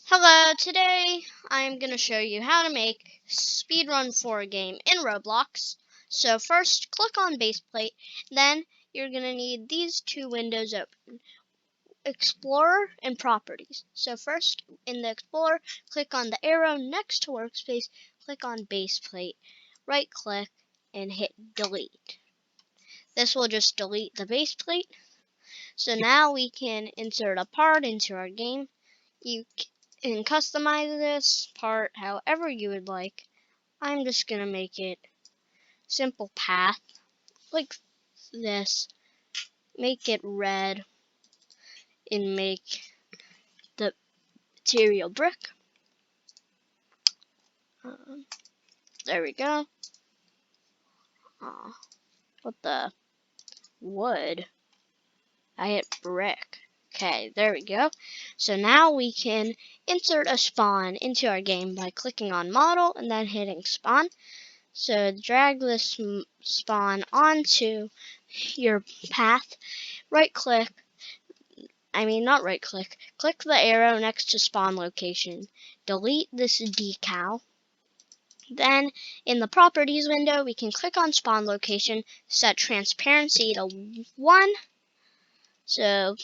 Hello, today I'm going to show you how to make speedrun for a game in Roblox. So first, click on baseplate, then you're going to need these two windows open, Explorer and Properties. So first, in the Explorer, click on the arrow next to Workspace, click on baseplate, right click, and hit delete. This will just delete the baseplate. So now we can insert a part into our game. You can customize this part however you would like. I'm just going to make it simple path like this. Make it red and make the material brick. There we go. What the wood? I hit brick. Okay, there we go. So now we can insert a spawn into our game by clicking on model and then hitting spawn. So drag this spawn onto your path, click the arrow next to spawn location, delete this decal. Then in the properties window, we can click on spawn location, set transparency to 1, so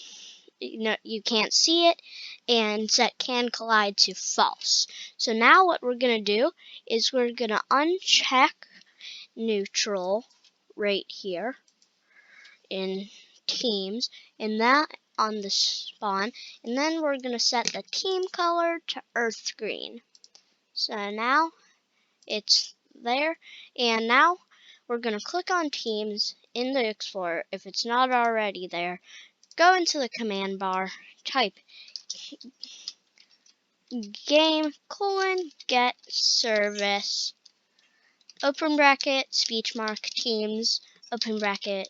you can't see it, and set can collide to false. So now what we're going to do is we're going to uncheck neutral right here in teams, and that on the spawn, and then we're going to set the team color to earth green. So now it's there, and now we're going to click on teams in the Explorer. If it's not already there, go into the command bar, type game : get service, open bracket, speech mark, teams, open bracket,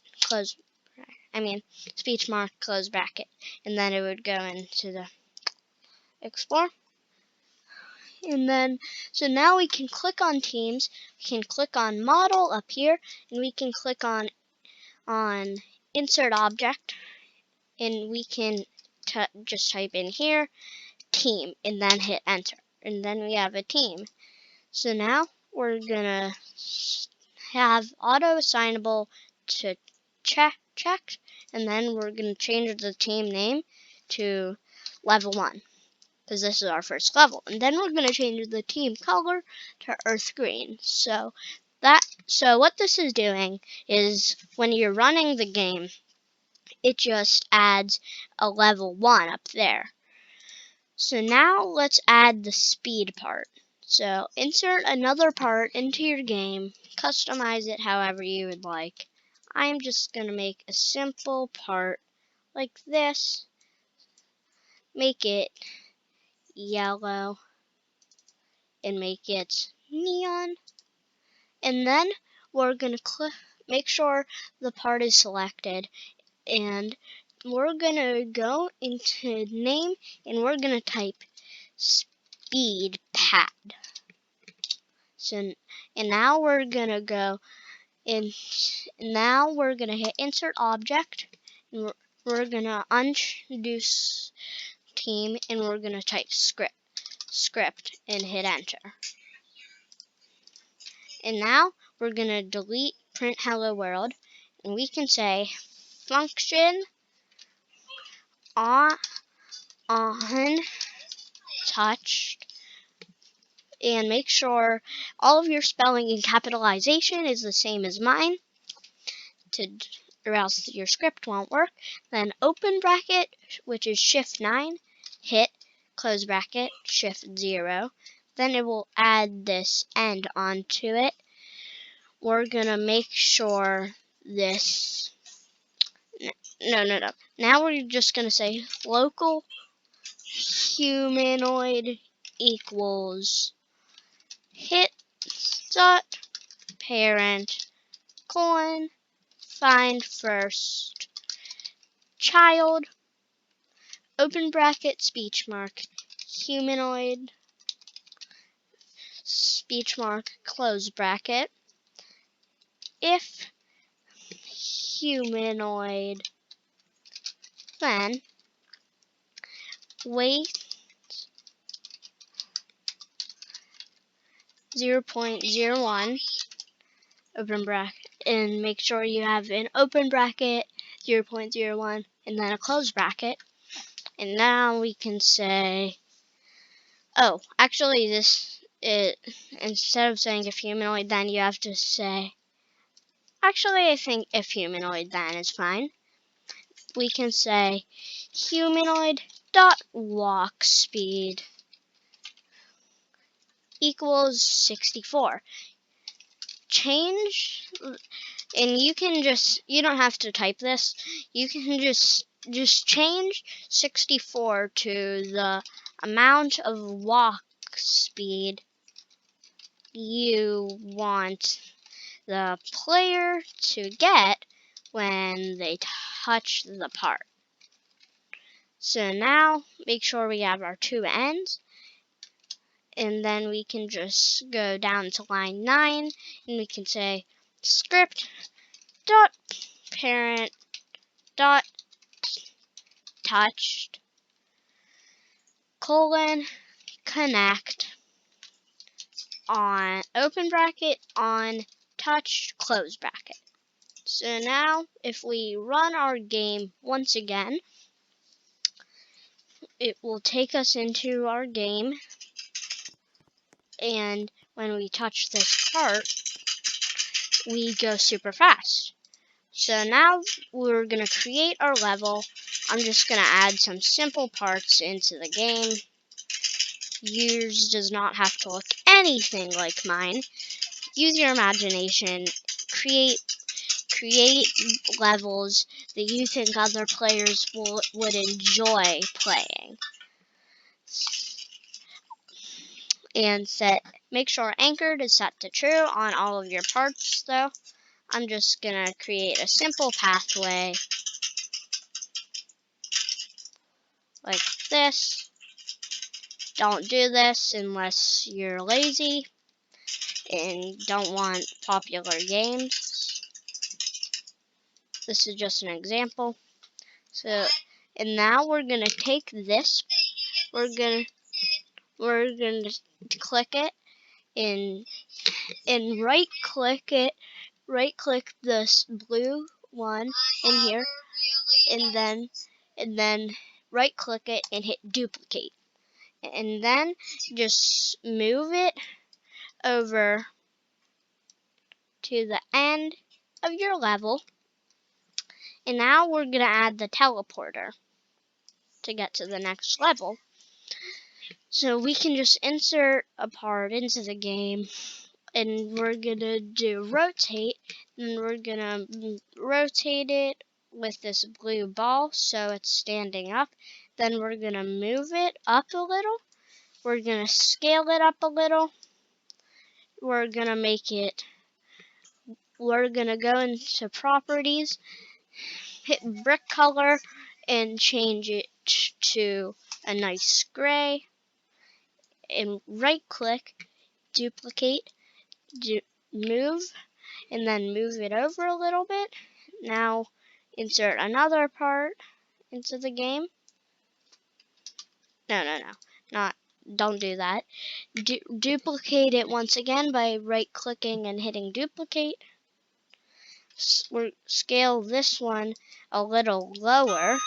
speech mark, close bracket, and then it would go into the Explorer. And then, so now we can click on teams, we can click on model up here, and we can click on insert object, and we can just type in here, team, and then hit enter. And then we have a team. So now we're gonna have auto assignable to checked, and then we're gonna change the team name to level 1. Because this is our first level, and then we're going to change the team color to earth green. So what this is doing is when you're running the game, it just adds a level 1 up there. So now let's add the speed part. So insert another part into your game, customize it however you would like. I'm just going to make a simple part like this, make it yellow, and make it neon, and then we're going to make sure the part is selected, and we're going to go into name, and we're going to type speed pad. So, and now we're going to go in, now we're going to hit insert object, and we're going to undo team, and we're going to type script and hit enter. And now we're going to delete print hello world, and we can say function on touched, and make sure all of your spelling and capitalization is the same as mine, or else your script won't work. Then open bracket, which is shift 9, hit close bracket, shift 0. Then it will add this end onto it. We're gonna make sure this, no. Now we're just gonna say local humanoid equals hit dot parent colon find first child, open bracket, speech mark, humanoid, speech mark, close bracket, if humanoid, then wait 0.01 open bracket, and make sure you have an open bracket 0.01 and then a closed bracket. And now we can say, oh, actually instead of saying if humanoid then, you have to say, actually I think if humanoid then is fine. We can say humanoid dot walk speed equals 64. Change, and you don't have to type this. You can just change 64 to the amount of walk speed you want the player to get when they touch the part. So now make sure we have our two ends, and then we can just go down to line 9 and we can say script dot parent dot touched colon connect on open bracket on touched close bracket. So now if we run our game once again, it will take us into our game, and when we touch this part, we go super fast. So now we're going to create our level. I'm just going to add some simple parts into the game. Yours does not have to look anything like mine. Use your imagination. Create levels that you think other players would enjoy playing. And make sure anchored is set to true on all of your parts though. I'm just going to create a simple pathway like this. Don't do this unless you're lazy and don't want popular games. This is just an example. So, and now we're going to take this, we're going to click it and right click this blue one in here, and then right click it and hit duplicate, and then just move it over to the end of your level. And now we're going to add the teleporter to get to the next level. So we can just insert a part into the game, and we're going to do rotate, and we're going to rotate it with this blue ball so it's standing up. Then we're going to move it up a little. We're going to scale it up a little. We're going to go into properties, hit brick color, and change it to a nice gray, and right click, duplicate, move, and then move it over a little bit. Now insert another part into the game. Don't do that. Duplicate it once again by right clicking and hitting duplicate. Scale this one a little lower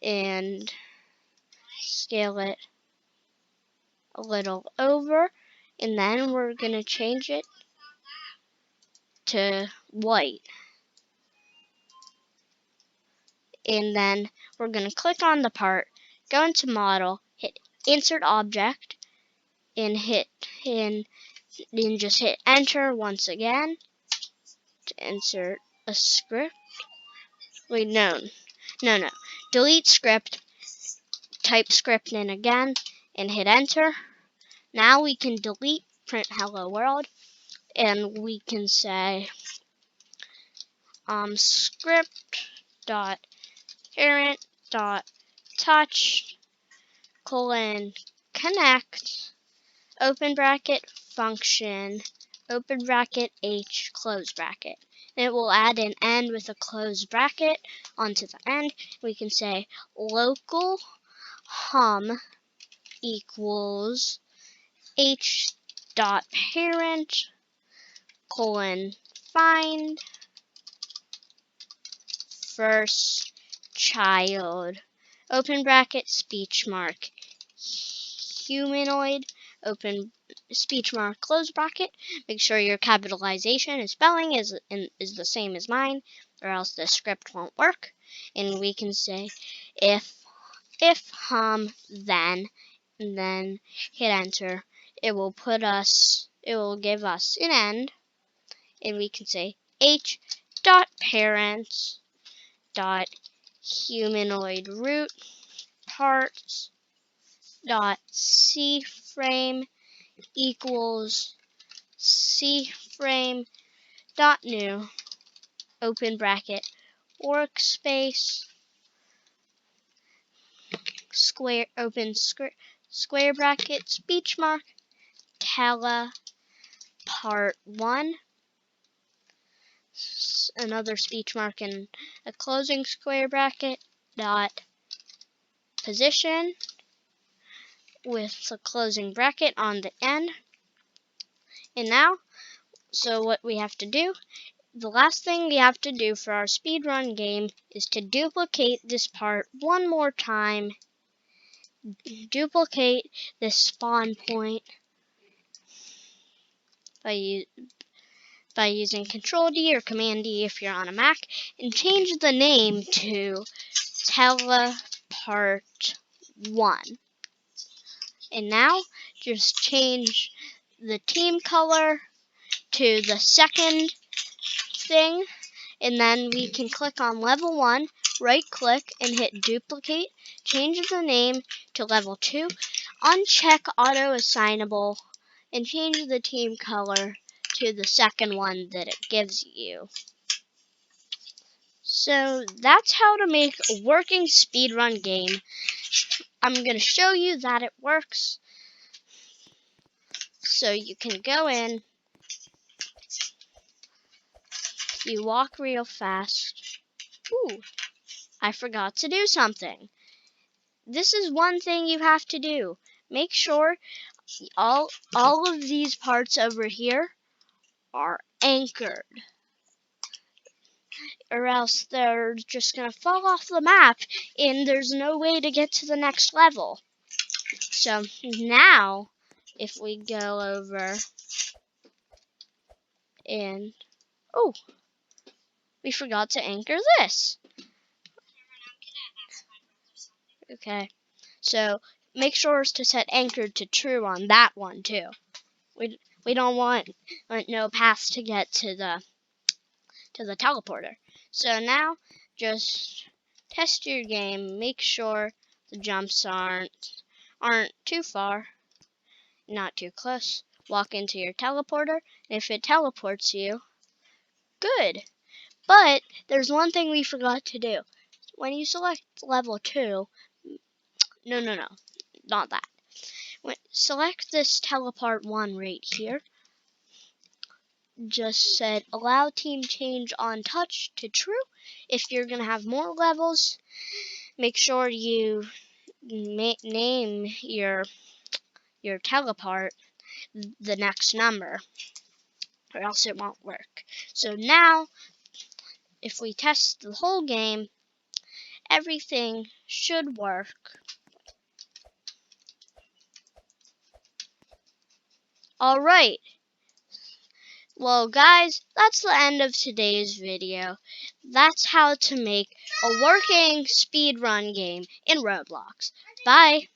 and scale it a little over, and then we're going to change it to white. And then we're going to click on the part, go into model, hit insert object, and just hit enter once again to insert a script. Wait, no. Delete script, type script in again, and hit enter. Now we can delete print hello world, and we can say script dot parent dot touch colon connect open bracket function open bracket h close bracket. And it will add an end with a closed bracket onto the end. We can say local hum equals h dot parent colon find first child, open bracket, speech mark, humanoid, open speech mark, close bracket. Make sure your capitalization and spelling is the same as mine, or else the script won't work. And we can say if then, and then hit enter. It will give us an end, and we can say h dot parents dot humanoid root parts dot c frame equals c frame dot new, open bracket, workspace, square, open square bracket, speech mark, tele part 1, another speech mark and a closing square bracket, dot position with a closing bracket on the end. And now, so what we have to do, the last thing we have to do for our speedrun game is to duplicate this part one more time. Duplicate this spawn point by using Control D or Command D if you're on a Mac, and change the name to Telepart 1. And now just change the team color to the second thing, and then we can click on level 1, right click and hit duplicate, change the name to level 2, uncheck auto assignable, and change the team color to the second one that it gives you. So that's how to make a working speedrun game. I'm going to show you that it works. So you can go in, you walk real fast. Ooh, I forgot to do something. This is one thing you have to do. Make sure all of these parts over here are anchored, or else they're just going to fall off the map and there's no way to get to the next level. So now, if we go over and, oh, we forgot to anchor this. Okay, so make sure to set anchored to true on that one too. We don't want no paths to get to the teleporter. So now just test your game. Make sure the jumps aren't too far, not too close. Walk into your teleporter, and if it teleports you, good. But there's one thing we forgot to do. When you select level 2, no, not that. Select this teleport 1 right here. Just said allow team change on touch to true. If you're going to have more levels, make sure you name your teleport the next number, or else it won't work. So now, if we test the whole game, everything should work. Alright, well guys, that's the end of today's video. That's how to make a working speedrun game in Roblox. Bye!